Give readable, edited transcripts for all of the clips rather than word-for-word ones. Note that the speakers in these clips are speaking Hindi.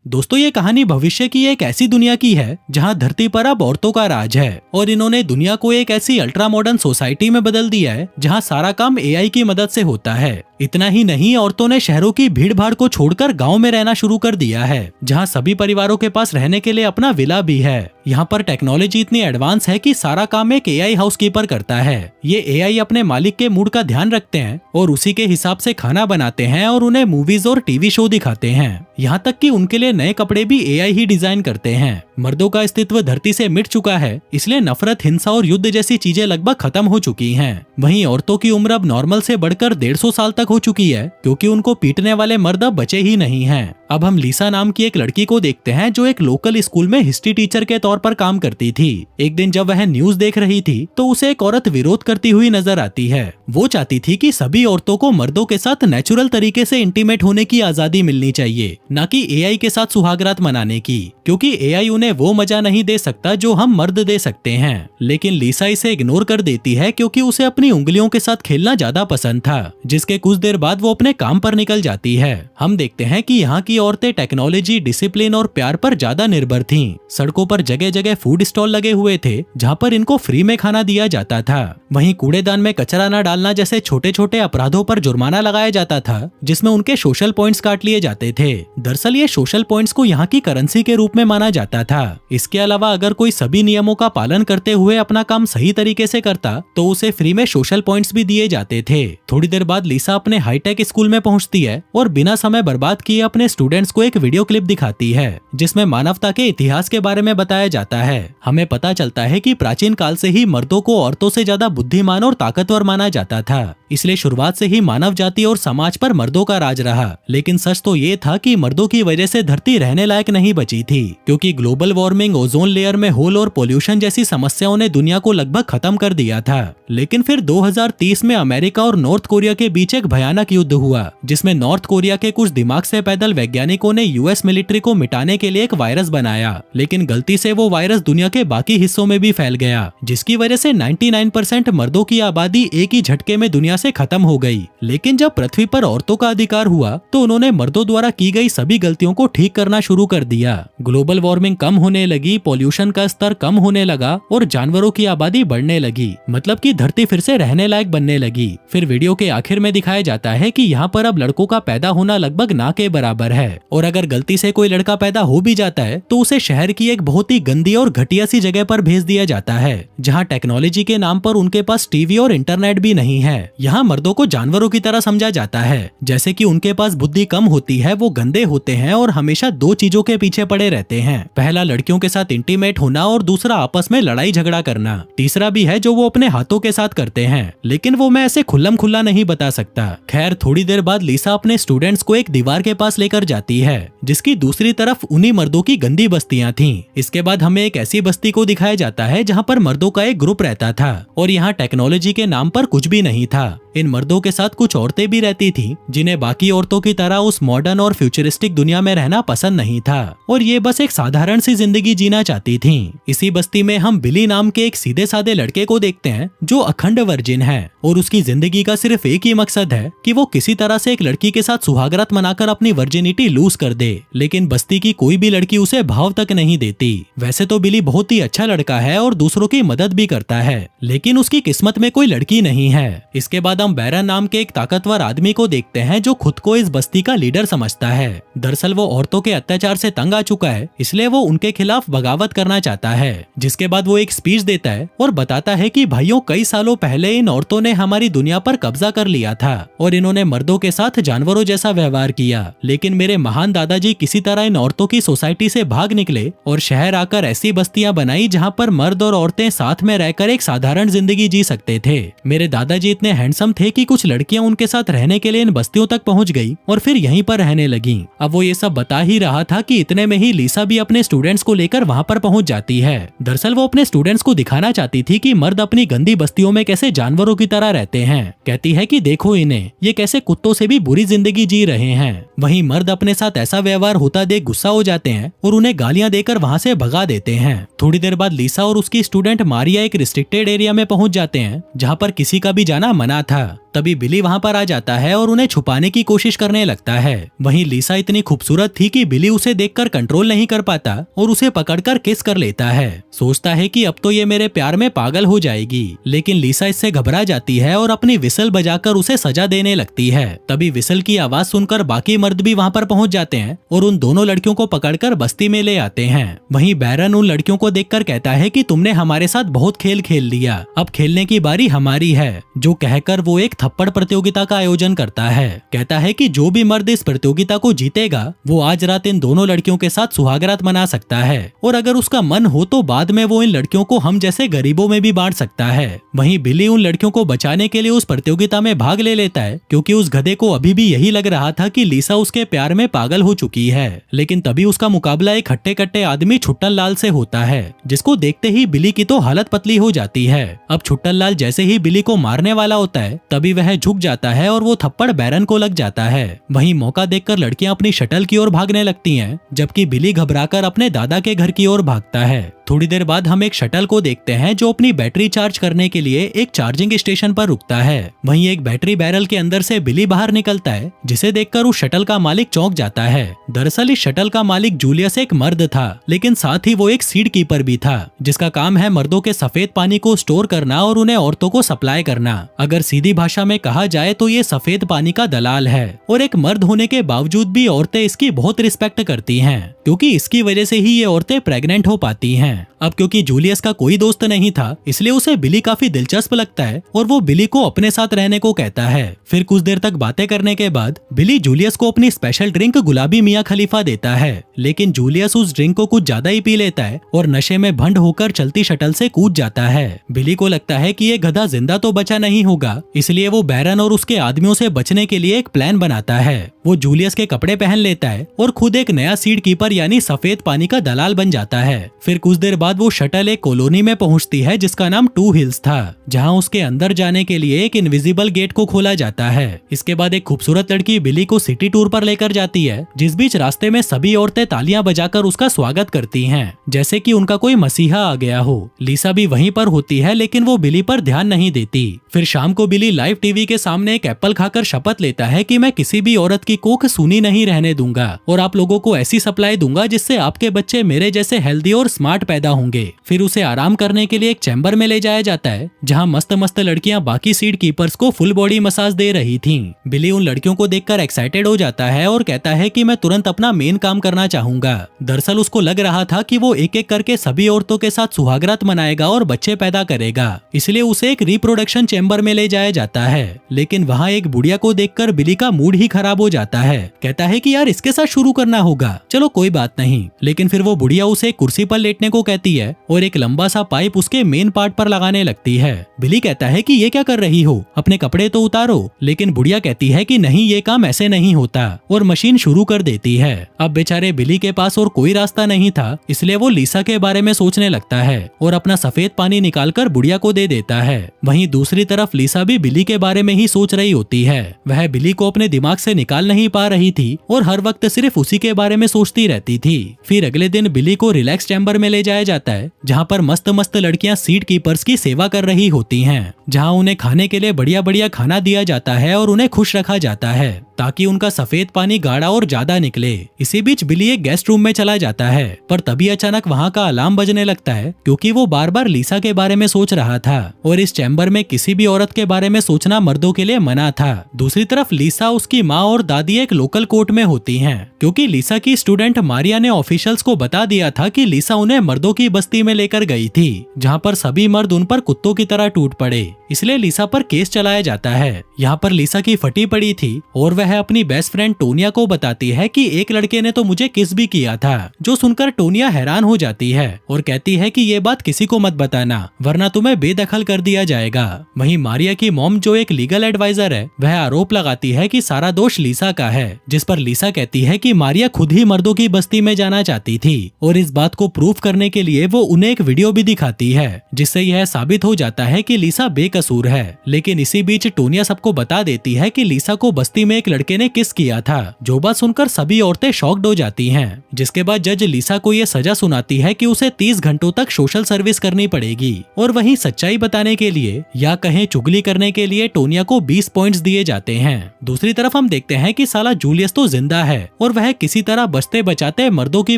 दोस्तों, ये कहानी भविष्य की एक ऐसी दुनिया की है जहां धरती पर अब औरतों का राज है और इन्होंने दुनिया को एक ऐसी अल्ट्रा मॉडर्न सोसाइटी में बदल दिया है जहां सारा काम एआई की मदद से होता है। इतना ही नहीं, औरतों ने शहरों की भीड़ भाड़ को छोड़कर गांव में रहना शुरू कर दिया है जहां सभी परिवारों के पास रहने के लिए अपना विला भी है। यहाँ पर टेक्नोलॉजी इतनी एडवांस है कि सारा काम एक एआई हाउसकीपर करता है। ये एआई अपने मालिक के मूड का ध्यान रखते हैं और उसी के हिसाब से खाना बनाते हैं और उन्हें मूवीज और टीवी शो दिखाते हैं। यहाँ तक कि उनके लिए नए कपड़े भी एआई ही डिजाइन करते हैं। मर्दों का अस्तित्व धरती से मिट चुका है, इसलिए नफरत, हिंसा और युद्ध जैसी चीजें लगभग खत्म हो चुकी हैं। वहीं औरतों की उम्र अब नॉर्मल से बढ़कर 150 साल तक हो चुकी है क्योंकि उनको पीटने वाले मर्द अब बचे ही नहीं हैं। अब हम लीसा नाम की एक लड़की को देखते हैं जो एक लोकल स्कूल में हिस्ट्री टीचर के तौर पर काम करती थी। एक दिन जब वह न्यूज देख रही थी तो उसे एक औरत विरोध करती हुई नजर आती है। वो चाहती थी कि सभी औरतों को मर्दों के साथ नेचुरल तरीके से इंटीमेट होने की आजादी मिलनी चाहिए, न कि एआई के साथ सुहागरात मनाने की, क्योंकि एआई उन्हें वो मजा नहीं दे सकता जो हम मर्द दे सकते हैं। लेकिन लीसा इसे इग्नोर कर देती है क्योंकि उसे अपनी उंगलियों के साथ खेलना ज्यादा पसंद था। जिसके कुछ देर बाद वो अपने काम पर निकल जाती है। हम देखते हैं कि यहाँ की औरतें टेक्नोलॉजी, डिसिप्लिन और प्यार पर ज्यादा निर्भर थीं। सड़कों पर जगह जगह फूड स्टॉल लगे हुए थे जहाँ पर इनको फ्री में खाना दिया जाता था। वहीं कूड़ेदान में कचरा न डालना जैसे छोटे छोटे अपराधों पर जुर्माना लगाया जाता था, जिसमें उनके सोशल पॉइंट्स काट लिए जाते थे। दरअसल ये सोशल पॉइंट्स को यहाँ की करेंसी के रूप में माना जाता था। इसके अलावा अगर कोई सभी नियमों का पालन करते हुए अपना काम सही तरीके से करता तो उसे फ्री में सोशल पॉइंट्स भी दिए जाते थे। थोड़ी देर बाद लीसा अपने हाईटेक स्कूल में पहुंचती है और बिना समय बर्बाद किए अपने स्टूडेंट्स को एक वीडियो क्लिप दिखाती है जिसमें मानवता के इतिहास के बारे में बताया जाता है। हमें पता चलता है कि प्राचीन काल से ही मर्दों को औरतों से ज्यादा बुद्धिमान और ताकतवर माना जाता था, इसलिए शुरुआत से ही मानव जाति और समाज पर मर्दों का राज रहा। लेकिन सच तो ये था कि मर्दों की वजह से धरती रहने लायक नहीं बची थी, क्योंकि ग्लोबल वार्मिंग, ओजोन लेयर में होल और पोल्यूशन जैसी समस्याओं ने दुनिया को लगभग खत्म कर दिया था। लेकिन फिर 2030 में अमेरिका और नॉर्थ कोरिया के बीच एक भयानक युद्ध हुआ, जिसमें नॉर्थ कोरिया के कुछ दिमाग से पैदल वैज्ञानिकों ने यूएस मिलिट्री को मिटाने के लिए एक वायरस बनाया। लेकिन गलती से वो वायरस दुनिया के बाकी हिस्सों में भी फैल गया, जिसकी वजह से 99% मर्दों की आबादी एक ही झटके में दुनिया से खत्म हो गई। लेकिन जब पृथ्वी पर औरतों का अधिकार हुआ तो उन्होंने मर्दों द्वारा की गई सभी गलतियों को ठीक करना शुरू कर दिया। ग्लोबल वार्मिंग कम होने लगी, पॉल्यूशन का स्तर कम होने लगा और जानवरों की आबादी बढ़ने लगी। मतलब कि धरती फिर से रहने लायक बनने लगी। फिर वीडियो के आखिर में दिखाया जाता है कि यहाँ पर अब लड़कों का पैदा होना लगभग ना के बराबर है, और अगर गलती से कोई लड़का पैदा हो भी जाता है तो उसे शहर की एक बहुत ही गंदी और घटिया सी जगह पर भेज दिया जाता है, जहाँ टेक्नोलॉजी के नाम पर उनके पास टीवी और इंटरनेट भी नहीं है। यहाँ मर्दों को जानवरों की तरह समझा जाता है, जैसे कि उनके पास बुद्धि कम होती है, वो गंदे होते हैं और हमेशा दो चीजों के पीछे पड़े रहते हैं। पहला लड़कियों के साथ इंटीमेट होना और दूसरा आपस में लड़ाई झगड़ा करना। तीसरा भी है जो वो अपने हाथों के साथ करते हैं, लेकिन वो मैं ऐसे खुल्लम खुल्ला नहीं बता सकता। खैर, थोड़ी देर बाद लीसा अपने स्टूडेंट्स को एक दीवार के पास लेकर जाती है जिसकी दूसरी तरफ उन्हीं मर्दों की गंदी बस्तियां थीं। इसके बाद हमें एक ऐसी बस्ती को दिखाया जाता है जहां पर मर्दों का एक ग्रुप रहता था और यहाँ टेक्नोलॉजी के नाम पर कुछ भी नहीं था। इन मर्दों के साथ कुछ औरतें भी रहती थीं, जिन्हें बाकी औरतों की तरह उस मॉडर्न और फ्यूचरिस्टिक दुनिया में रहना पसंद नहीं था और ये बस एक साधारण सी जिंदगी जीना चाहती थीं। इसी बस्ती में हम बिली नाम के एक सीधे साधे लड़के को देखते हैं जो अखंड वर्जिन है और उसकी जिंदगी का सिर्फ एक ही मकसद है कि वो किसी तरह से एक लड़की के साथ सुहागरात मनाकर अपनी वर्जिनिटी लूज कर दे। लेकिन बस्ती की कोई भी लड़की उसे भाव तक नहीं देती। वैसे तो बिली बहुत ही अच्छा लड़का है और दूसरों की मदद भी करता है, लेकिन उसकी किस्मत में कोई लड़की नहीं है। इसके बाद हम बैरन नाम के एक ताकतवर आदमी को देखते हैं जो खुद को इस बस्ती का लीडर समझता है। दरअसल वो औरतों के अत्याचार से तंग आ चुका है, इसलिए वो उनके खिलाफ बगावत करना चाहता है। जिसके बाद वो एक स्पीच देता है और बताता है कि भाइयों, कई सालों पहले इन औरतों ने हमारी दुनिया पर कब्जा कर लिया था और इन्होंने मर्दों के साथ जानवरों जैसा व्यवहार किया। लेकिन मेरे महान दादाजी किसी तरह इन औरतों की सोसाइटी से भाग निकले और शहर आकर ऐसी बस्तियां बनाई जहाँ पर मर्द और औरतें साथ में रहकर एक साधारण जिंदगी जी सकते थे। मेरे दादाजी इतने हैंडसम थे कि कुछ लड़कियां उनके साथ रहने के लिए इन बस्तियों तक पहुंच गई और फिर यहीं पर रहने लगी। अब वो ये सब बता ही रहा था कि इतने में ही लीसा भी अपने स्टूडेंट्स को लेकर वहां पर पहुंच जाती है। दरअसल वो अपने स्टूडेंट्स को दिखाना चाहती थी कि मर्द अपनी गंदी बस्तियों में कैसे जानवरों की तरह रहते हैं। कहती है कि देखो इन्हें, ये कैसे कुत्तों से भी बुरी जिंदगी जी रहे हैं। वहीं मर्द अपने साथ ऐसा व्यवहार होता देख गुस्सा हो जाते हैं और उन्हें गालियां देकर वहां से भगा देते हैं। थोड़ी देर बाद लीसा और उसकी स्टूडेंट मारिया एक रिस्ट्रिक्टेड एरिया में पहुंच जाते हैं जहाँ पर किसी का भी जाना मना था। तभी बिली वहाँ पर आ जाता है और उन्हें छुपाने की कोशिश करने लगता है। वहीं लिसा इतनी खूबसूरत थी कि बिली उसे देखकर कंट्रोल नहीं कर पाता और उसे पकड़कर किस कर लेता है। सोचता है कि अब तो ये मेरे प्यार में पागल हो जाएगी, लेकिन लिसा इससे घबरा जाती है और अपनी विसल बजाकर उसे सजा देने लगती है। तभी विसल की आवाज सुनकर बाकी मर्द भी वहाँ पर पहुँच जाते हैं और उन दोनों लड़कियों को पकड़कर बस्ती में ले आते हैं। वहीं बैरन उन लड़कियों को देखकर कहता है कि तुमने हमारे साथ बहुत खेल खेल लिया, अब खेलने की बारी हमारी है। जो कहकर वो एक थप्पड़ प्रतियोगिता का आयोजन करता है। कहता है कि जो भी मर्द इस प्रतियोगिता को जीतेगा वो आज रात इन दोनों लड़कियों के साथ सुहागरात मना सकता है, और अगर उसका मन हो तो बाद में वो इन लड़कियों को हम जैसे गरीबों में भी बांट सकता है। वहीं बिली उन लड़कियों को बचाने के लिए उस प्रतियोगिता में भाग ले लेता है, क्योंकि उस गधे को अभी भी यही लग रहा था कि लिसा उसके प्यार में पागल हो चुकी है। लेकिन तभी उसका मुकाबला एक हट्टे कट्टे आदमी छुट्टन लाल से होता है, जिसको देखते ही बिली की तो हालत पतली हो जाती है। अब छुट्टन लाल जैसे ही बिली को मारने वाला होता है तभी वह झुक जाता है और वो थप्पड़ बैरन को लग जाता है। वहीं मौका देखकर लड़कियां अपनी शटल की ओर भागने लगती हैं, जबकि बिली घबराकर अपने दादा के घर की ओर भागता है। थोड़ी देर बाद हम एक शटल को देखते हैं जो अपनी बैटरी चार्ज करने के लिए एक चार्जिंग स्टेशन पर रुकता है। वहीं एक बैटरी बैरल के अंदर से बिली बाहर निकलता है, जिसे देखकर उस शटल का मालिक चौंक जाता है। दरअसल इस शटल का मालिक जूलियस एक मर्द था, लेकिन साथ ही वो एक सीड कीपर भी था, जिसका काम है मर्दों के सफेद पानी को स्टोर करना और उन्हें औरतों को सप्लाई करना। अगर सीधी भाषा में कहा जाए तो ये सफेद पानी का दलाल है, और एक मर्द होने के बावजूद भी औरतें इसकी बहुत रिस्पेक्ट करती हैं, क्योंकि इसकी वजह से ही ये औरतें प्रेग्नेंट हो पाती हैं। अब क्योंकि जूलियस का कोई दोस्त नहीं था, इसलिए उसे बिली काफी दिलचस्प लगता है और वो बिली को अपने साथ रहने को कहता है। फिर कुछ देर तक बातें करने के बाद बिली जूलियस को अपनी स्पेशल ड्रिंक गुलाबी मियाँ खलीफा देता है, लेकिन जूलियस उस ड्रिंक को कुछ ज्यादा ही पी लेता है और नशे में भंड होकर चलती शटल से कूद जाता है। बिली को लगता है कि ये गधा जिंदा तो बचा नहीं होगा, इसलिए वो बैरन और उसके आदमियों से बचने के लिए एक प्लान बनाता है। वो जूलियस के कपड़े पहन लेता है और खुद एक नया सीड कीपर यानी सफेद पानी का दलाल बन जाता है। फिर कुछ देर बाद वो शटल एक कॉलोनी में पहुंचती है जिसका नाम टू हिल्स था, जहां उसके अंदर जाने के लिए एक इनविजिबल गेट को खोला जाता है। इसके बाद एक खूबसूरत लड़की बिली को सिटी टूर पर लेकर जाती है, जिस बीच रास्ते में सभी औरतें तालियां बजाकर उसका स्वागत करती हैं, जैसे कि उनका कोई मसीहा आ गया हो। लिसा भी वहीं पर होती है, लेकिन वो बिली पर ध्यान नहीं देती। फिर शाम को बिली लाइव टीवी के सामने एक एप्पल खाकर शपथ लेता है कि मैं किसी भी औरत की कोख सूनी नहीं रहने दूंगा और आप लोगों को ऐसी सप्लाई दूंगा जिससे आपके बच्चे मेरे जैसे हेल्दी और स्मार्ट पैदा होंगे। फिर उसे आराम करने के लिए एक चैम्बर में ले जाया जाता है, जहां मस्त मस्त लड़कियां बाकी सीड कीपर्स को फुल बॉडी मसाज दे रही थीं। बिली उन लड़कियों को देखकर एक्साइटेड हो जाता है और कहता है कि मैं तुरंत अपना मेन काम करना चाहूंगा। दरअसल उसको लग रहा था कि वो एक एक करके सभी औरतों के साथ सुहागरात मनाएगा और बच्चे पैदा करेगा, इसलिए उसे एक रिप्रोडक्शन चैम्बर में ले जाया जाता है। लेकिन वहाँ एक बुढ़िया को देखकर बिली का मूड ही खराब हो जाता है। कहता है कि यार इसके साथ शुरू करना होगा, चलो कोई बात नहीं। लेकिन फिर वो बुढ़िया उसे कुर्सी पर लेटने को कहती है और एक लंबा सा पाइप उसके मेन पार्ट पर लगाने लगती है। बिली कहता है कि ये क्या कर रही हो, अपने कपड़े तो उतारो। लेकिन बुढ़िया कहती है कि नहीं, ये काम ऐसे नहीं होता, और मशीन शुरू कर देती है। अब बेचारे बिली के पास और कोई रास्ता नहीं था, इसलिए वो लिसा के बारे में सोचने लगता है और अपना सफेद पानी निकालकर बुढ़िया को दे देता है। वहीं दूसरी तरफ लिसा भी बिली के बारे में ही सोच रही होती है। वह बिली को अपने दिमाग से निकाल नहीं पा रही थी और हर वक्त सिर्फ उसी के बारे में सोचती रहती थी। फिर अगले दिन बिली को रिलैक्स चैम्बर में ले जाया जाता है, जहाँ पर मस्त मस्त लड़कियां सीड कीपर्स की सेवा कर रही होती हैं, जहाँ उन्हें खाने के लिए बढ़िया बढ़िया खाना दिया जाता है और उन्हें खुश रखा जाता है ताकि उनका सफेद पानी गाढ़ा और ज्यादा निकले। इसी बीच बिली एक गेस्ट रूम में चला जाता है, पर तभी अचानक वहाँ का अलार्म बजने लगता है, क्योंकि वो बार बार लिसा के बारे में सोच रहा था और इस चैम्बर में किसी भी औरत के बारे में सोचना मर्दों के लिए मना था। दूसरी तरफ लिसा, उसकी माँ और दादी एक लोकल कोर्ट में होती हैं, क्योंकि लिसा की स्टूडेंट मारिया ने ऑफिशियल्स को बता दिया था कि लिसा उन्हें मर्दों की बस्ती में लेकर गई थी, जहाँ पर सभी मर्द उन पर कुत्तों की तरह टूट पड़े। इसलिए लिसा पर केस चलाया जाता है। यहाँ पर लिसा की फटी पड़ी थी और वह अपनी बेस्ट फ्रेंड टोनिया को बताती है कि एक लड़के ने तो मुझे किस भी किया था, जो सुनकर टोनिया हैरान हो जाती है और कहती है कि ये बात किसी को मत बताना, वरना तुम्हें बेदखल कर दिया जाएगा। वहीं मारिया की मॉम, जो एक लीगल एडवाइजर है, वह आरोप लगाती है कि सारा दोष लिसा का है, जिस पर लिसा कहती है कि मारिया खुद ही मर्दों की बस्ती में जाना चाहती थी और इस बात को प्रूफ करने के लिए वो उन्हें एक वीडियो भी दिखाती है, जिससे यह साबित हो जाता है कि लिसा बेकसूर है। लेकिन इसी बीच टोनिया सबको बता देती है कि लिसा को बस्ती में एक लड़के ने किस किया था। जो बात सुनकर सभी औरतें शॉक्ड हो जाती हैं। जिसके बाद जज लिसा को ये सजा सुनाती है कि उसे 30 घंटों तक सोशल सर्विस करनी पड़ेगी। और वहीं सच्चाई बताने के लिए या कहें चुगली करने के लिए टोनिया को 20 पॉइंट्स दिए जाते हैं। दूसरी तरफ हम देखते हैं कि साला जूलियस तो जिंदा है और वह किसी तरह बचते बचाते मर्दों की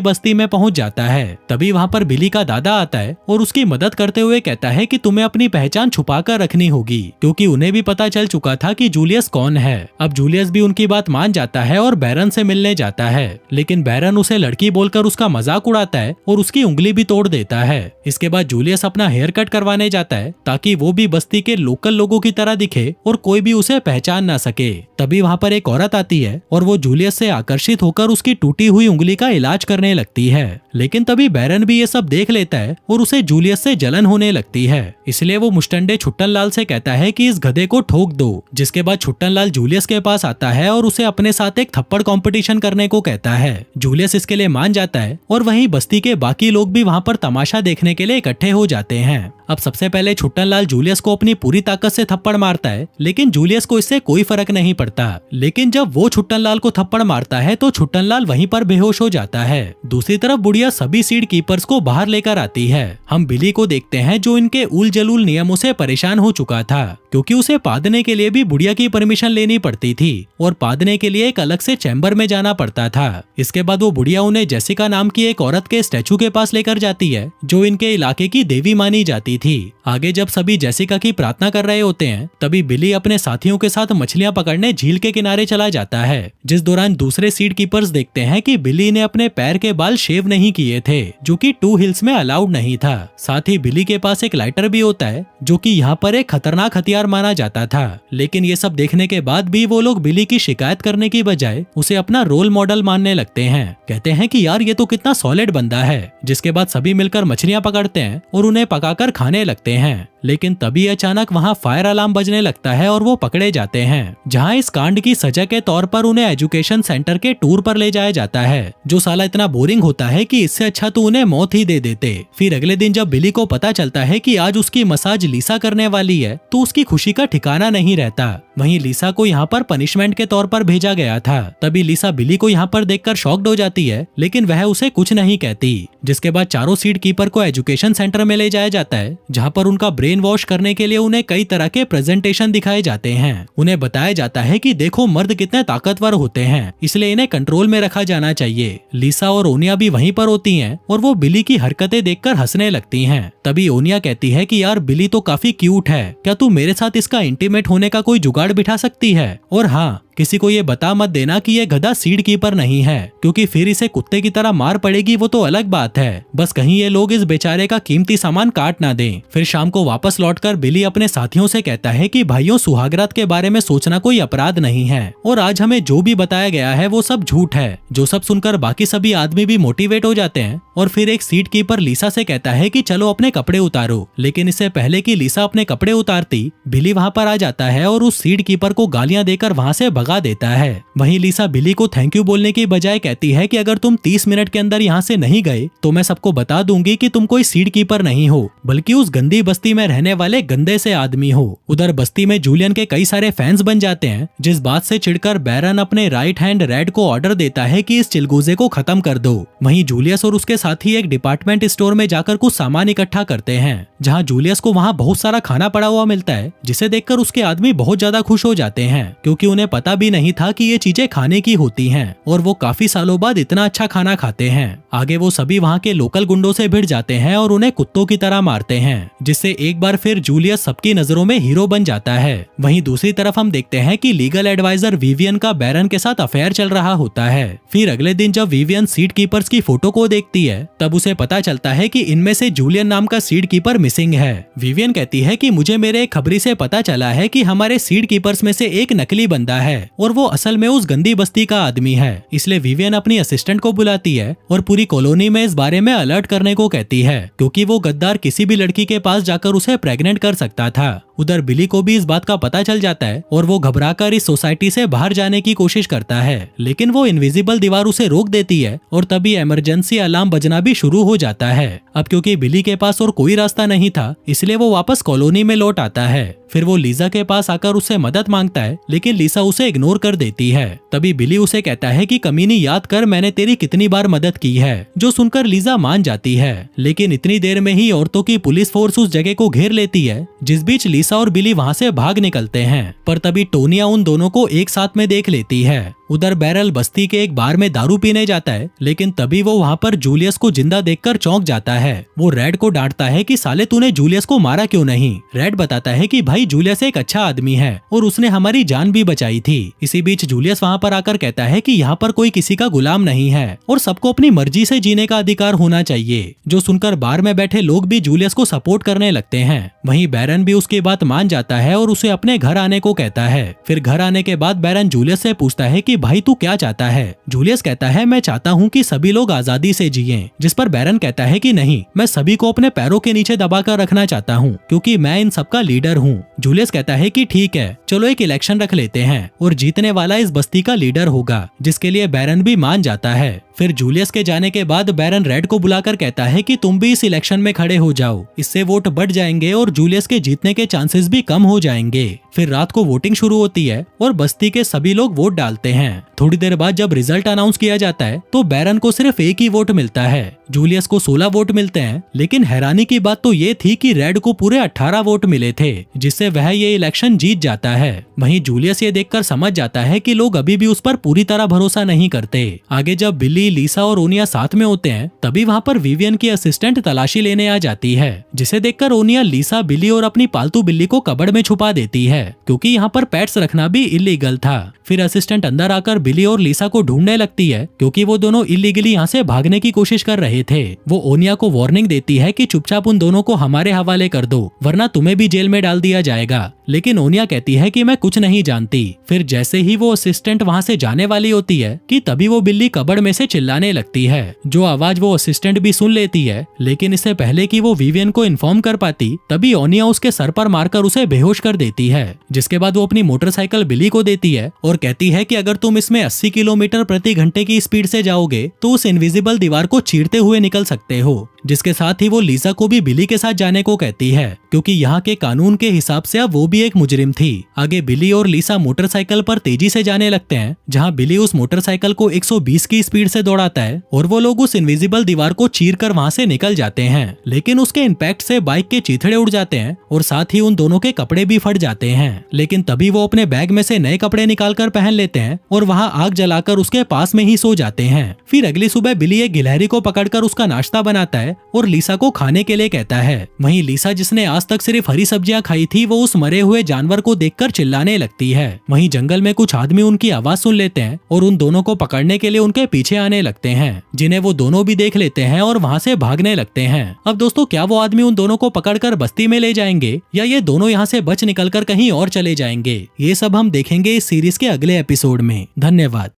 बस्ती में पहुंच जाता है। तभी वहां पर बिली का दादा आता है और उसकी मदद करते हुए कहता है कि तुम्हें अपनी पहचान छुपा कर रखनी होगी, क्योंकि उन्हें भी पता चल चुका था कि जूलियस कौन है। अब जूलियस भी उनकी बात मान जाता है और बैरन से मिलने जाता है, लेकिन बैरन उसे लड़की बोलकर उसका मजाक उड़ाता है और उसकी उंगली भी तोड़ देता है। इसके बाद जूलियस अपना हेयर कट करवाने जाता है ताकि वो भी बस्ती के लोकल लोगों की तरह दिखे और कोई भी उसे पहचान ना सके। तभी वहाँ पर एक औरत आती है और वो जूलियस से आकर्षित होकर उसकी टूटी हुई उंगली का इलाज करने लगती है। लेकिन तभी बैरन भी ये सब देख लेता है और उसे जूलियस से जलन होने लगती है। इसलिए वो मुस्टंडे छुट्टन लाल से कहता है कि इस गधे को ठोक दो। जिसके बाद छुट्टन लाल जूलियस के पास आता है और उसे अपने साथ एक थप्पड़ कंपटीशन करने को कहता है। जूलियस इसके लिए मान जाता है और वहीं बस्ती के बाकी लोग भी वहाँ पर तमाशा देखने के लिए इकट्ठे हो जाते हैं। अब सबसे पहले छुट्टन लाल जूलियस को अपनी पूरी ताकत से थप्पड़ मारता है, लेकिन जूलियस को इससे कोई फर्क नहीं पड़ता। लेकिन जब वो छुट्टन लाल को थप्पड़ मारता है तो छुट्टन लाल वहीं पर बेहोश हो जाता है। दूसरी तरफ बुढ़िया सभी सीड कीपर्स को बाहर लेकर आती है। हम बिली को देखते हैं जो इनके उल जलूल नियमों से परेशान हो चुका था, क्योंकि उसे पादने के लिए भी बुढ़िया की परमिशन लेनी पड़ती थी और पादने के लिए एक अलग से चैम्बर में जाना पड़ता था। इसके बाद वो बुढ़िया उन्हें जेसिका नाम की एक औरत के स्टैचू के पास लेकर जाती है, जो इनके इलाके की देवी मानी जाती थी। आगे जब सभी जेसिका की प्रार्थना कर रहे होते हैं, तभी बिली अपने साथियों के साथ मछलियां पकड़ने झील के किनारे चला जाता है। जिस दौरान दूसरे सीड कीपर्स देखते हैं कि बिली ने अपने पैर के बाल शेव नहीं किए थे, जो कि 2 हिल्स में अलाउड नहीं था। साथ ही बिली के पास एक लाइटर भी होता है, जो कि यहाँ पर एक खतरनाक हथियार माना जाता था। लेकिन ये सब देखने के बाद भी वो लोग बिली की शिकायत करने की बजाय उसे अपना रोल मॉडल मानने लगते हैं। कहते हैं कि यार ये तो कितना सॉलिड बंदा है। जिसके बाद सभी मिलकर मछलियां पकड़ते हैं और उन्हें पकाकर खाने लगते हैं। लेकिन तभी अचानक वहाँ फायर अलार्म बजने लगता है और वो पकड़े जाते हैं, जहाँ इस कांड की सजा के तौर पर उन्हें एजुकेशन सेंटर के टूर पर ले जाया जाता है, जो साला इतना बोरिंग होता है कि इससे अच्छा तो उन्हें मौत ही दे देते। फिर अगले दिन जब बिली को पता चलता है कि आज उसकी मसाज लिसा करने वाली है, तो उसकी खुशी का ठिकाना नहीं रहता। वहीं लिसा को यहाँ पर पनिशमेंट के तौर पर भेजा गया था। तभी लिसा बिली को यहाँ पर देखकर शॉक्ड हो जाती है, लेकिन वह उसे कुछ नहीं कहती। जिसके बाद चारों सीड कीपर को एजुकेशन सेंटर में ले जाया जाता है, जहाँ पर उनका ब्रेन वॉश करने के लिए उन्हें कई तरह के प्रेजेंटेशन दिखाए जाते हैं। उन्हें बताया जाता है कि देखो मर्द कितने ताकतवर होते हैं, इसलिए इन्हें कंट्रोल में रखा जाना चाहिए। लिसा और ओनिया भी वहीं पर होती हैं और वो बिली की हरकतें देखकर हंसने लगती हैं। तभी ओनिया कहती है कि यार बिली तो काफी क्यूट है, क्या तू मेरे साथ इसका इंटीमेट होने का कोई जुगाड़ बिठा सकती है? और हाँ, किसी को ये बता मत देना कि ये गधा सीड कीपर नहीं है, क्योंकि फिर इसे कुत्ते की तरह मार पड़ेगी, वो तो अलग बात है। बस कहीं ये लोग इस बेचारे का कीमती सामान काट ना दें। फिर शाम को वापस लौटकर बिली अपने साथियों से कहता है कि भाइयों, सुहागरात के बारे में सोचना कोई अपराध नहीं है और आज हमें जो भी बताया गया है वो सब झूठ है। जो सब सुनकर बाकी सभी आदमी भी मोटिवेट हो जाते हैं और फिर एक सीड कीपर लिसा से कहता है कि चलो अपने कपड़े उतारो। लेकिन इससे पहले कि लिसा अपने कपड़े उतारती, बिली वहाँ पर आ जाता है और उस सीड कीपर को गालियां देकर वहाँ से भगा देता है। वहीं लिसा बिली को थैंक यू बोलने की बजाय कहती है कि अगर तुम 30 मिनट के अंदर यहाँ से नहीं गए तो मैं सबको बता दूंगी कि तुम कोई सीड कीपर नहीं हो, बल्कि उस गंदी बस्ती में रहने वाले गंदे से आदमी हो। उधर बस्ती में जूलियन के कई सारे फैंस बन जाते हैं, जिस बात से चिढ़कर बैरन अपने राइट हैंड रेड को ऑर्डर देता है कि इस चिलगोजे को खत्म कर दो। वहीं जूलियस और उसके साथी एक डिपार्टमेंट स्टोर में जाकर कुछ सामान इकट्ठा करते हैं, जहाँ जूलियस को वहाँ बहुत सारा खाना पड़ा हुआ मिलता है, जिसे देखकर उसके आदमी बहुत ज्यादा खुश हो जाते हैं, क्योंकि उन्हें पता भी नहीं था कि ये चीजें खाने की होती हैं और वो काफी सालों बाद इतना अच्छा खाना खाते हैं। आगे वो सभी वहाँ के लोकल गुंडों से भिड़ जाते हैं और उन्हें कुत्तों की तरह मारते हैं, जिससे एक बार फिर जूलियस सबकी नजरों में हीरो बन जाता है। वहीं दूसरी तरफ हम देखते हैं कि लीगल एडवाइजर विवियन का बैरन के साथ अफेयर चल रहा होता है। फिर अगले दिन जब विवियन सीड कीपर्स की फोटो को देखती है, तब उसे पता चलता है कि इनमें से जूलियन नाम का सीड कीपर मिसिंग है। विवियन कहती है कि मुझे मेरे एक खबरी से पता चला है कि हमारे सीड कीपर्स में से एक नकली बंदा है और वो असल में उस गंदी बस्ती का आदमी है। इसलिए विवियन अपनी असिस्टेंट को बुलाती है और पूरी कॉलोनी में इस बारे में अलर्ट करने को कहती है, क्योंकि वो गद्दार किसी भी लड़की के पास जाकर उसे प्रेग्नेंट कर सकता था। उधर बिली को भी इस बात का पता चल जाता है और वो घबराकर इस सोसाइटी से बाहर जाने की कोशिश करता है, लेकिन वो इनविजिबल दीवार उसे रोक देती है और तभी इमरजेंसी अलार्म बजना भी शुरू हो जाता है। अब क्योंकि बिली के पास और कोई रास्ता नहीं था, इसलिए वो वापस कॉलोनी में लौट आता है। फिर वो लीजा के पास आकर उससे मदद मांगता है, लेकिन लीसा उसे इग्नोर कर देती है। तभी बिली उसे कहता है कि कमीनी, याद कर मैंने तेरी कितनी बार मदद की है, जो सुनकर लीजा मान जाती है। लेकिन इतनी देर में ही औरतों की पुलिस फोर्स उस जगह को घेर लेती है, जिस बीच लीसा और बिली वहाँ से भाग निकलते हैं। पर तभी टोनिया उन दोनों को एक साथ में देख लेती है। उधर बैरल बस्ती के एक बार में दारू पीने जाता है, लेकिन तभी वो वहाँ पर जूलियस को जिंदा देखकर चौंक जाता है। वो रेड को डांटता है कि साले तूने जूलियस को मारा क्यों नहीं। रेड बताता है कि भाई जूलियस एक अच्छा आदमी है और उसने हमारी जान भी बचाई थी। इसी बीच जूलियस वहाँ पर आकर कहता है कि यहाँ पर कोई किसी का गुलाम नहीं है और सबको अपनी मर्जी से जीने का अधिकार होना चाहिए, जो सुनकर बार में बैठे लोग भी जूलियस को सपोर्ट करने लगते हैं। वहीं बैरन भी उसकी बात मान जाता है और उसे अपने घर आने को कहता है। फिर घर आने के बाद बैरन जूलियस से पूछता है कि भाई तू क्या चाहता है। जूलियस कहता है मैं चाहता हूँ कि सभी लोग आजादी से जिएं, जिस पर बैरन कहता है कि नहीं, मैं सभी को अपने पैरों के नीचे दबाकर रखना चाहता हूँ, क्योंकि मैं इन सबका लीडर हूँ। जूलियस कहता है कि ठीक है, चलो एक इलेक्शन रख लेते हैं और जीतने वाला इस बस्ती का लीडर होगा, जिसके लिए बैरन भी मान जाता है। फिर जूलियस के जाने के बाद बैरन रेड को बुलाकर कहता है कि तुम भी इस इलेक्शन में खड़े हो जाओ, इससे वोट बढ़ जाएंगे और जूलियस के जीतने के चांसेस भी कम हो जाएंगे। फिर रात को वोटिंग शुरू होती है और बस्ती के सभी लोग वोट डालते हैं। थोड़ी देर बाद जब रिजल्ट अनाउंस किया जाता है तो बैरन को सिर्फ एक ही वोट मिलता है, जूलियस को 16 वोट मिलते हैं। लेकिन हैरानी की बात तो ये थी कि रेड को पूरे 18 वोट मिले थे, जिससे वह ये इलेक्शन जीत जाता है। वहीं जूलियस ये देखकर समझ जाता है कि लोग अभी भी उस पर पूरी तरह भरोसा नहीं करते। आगे जब बिली, लीसा और ओनिया साथ में होते हैं, तभी वहाँ पर विवियन की असिस्टेंट तलाशी लेने आ जाती है, जिसे देखकर ओनिया लीसा, बिली और अपनी पालतू बिल्ली को कबड़ में छुपा देती है, क्योंकि यहाँ पर पेट्स रखना भी इलीगल था। फिर असिस्टेंट अंदर आकर बिली और लीसा को ढूंढने लगती है, क्योंकि वो दोनों इलीगली यहाँ से भागने की कोशिश कर रहे थे। वो ओनिया को वार्निंग देती है कि चुपचाप उन दोनों को हमारे हवाले कर दो, वरना तुम्हें भी जेल में डाल दिया जाएगा। लेकिन ओनिया कहती है कि मैं कुछ नहीं जानती। फिर जैसे ही वो असिस्टेंट वहाँ से जाने वाली होती है कि तभी वो बिल्ली कबड़ में से चिल्लाने लगती है, जो आवाज वो असिस्टेंट भी सुन लेती है। लेकिन इससे पहले कि वो विवियन को इन्फॉर्म कर पाती, तभी ओनिया उसके सर पर मारकर उसे बेहोश कर देती है। जिसके बाद वो अपनी मोटरसाइकिल बिली को देती है और कहती है कि अगर तुम इसमें 80 किलोमीटर प्रति घंटे की स्पीड से जाओगे तो उस इनविजिबल दीवार को चीरते हुए निकल सकते हो। जिसके साथ ही वो लीसा को भी बिली के साथ जाने को कहती है, क्योंकि यहाँ के कानून के हिसाब से अब वो भी एक मुजरिम थी। आगे बिली और लीसा मोटरसाइकिल पर तेजी से जाने लगते हैं, जहाँ बिली उस मोटरसाइकिल को 120 की स्पीड से दौड़ाता है और वो लोग उस इनविजिबल दीवार को चीरकर वहाँ से निकल जाते हैं। लेकिन उसके इम्पैक्ट से बाइक के चीथड़े उड़ जाते हैं और साथ ही उन दोनों के कपड़े भी फट जाते हैं। लेकिन तभी वो अपने बैग में से नए कपड़े निकालकर पहन लेते हैं और वहाँ आग जलाकर उसके पास में ही सो जाते हैं। फिर अगली सुबह बिली एक गिलहरी को पकड़कर उसका नाश्ता बनाता है और लीसा को खाने के लिए कहता है। वहीं लीसा, जिसने आज तक सिर्फ हरी सब्जियां खाई थी, वो उस मरे हुए जानवर को देखकर चिल्लाने लगती है। वहीं जंगल में कुछ आदमी उनकी आवाज सुन लेते हैं और उन दोनों को पकड़ने के लिए उनके पीछे आने लगते हैं, जिन्हें वो दोनों भी देख लेते हैं और वहाँ से भागने लगते हैं। अब दोस्तों, क्या वो आदमी उन दोनों को पकड़कर बस्ती में ले जाएंगे या ये दोनों यहाँ से बच निकलकर कहीं और चले जाएंगे? ये सब हम देखेंगे इस सीरीज के अगले एपिसोड में। धन्यवाद।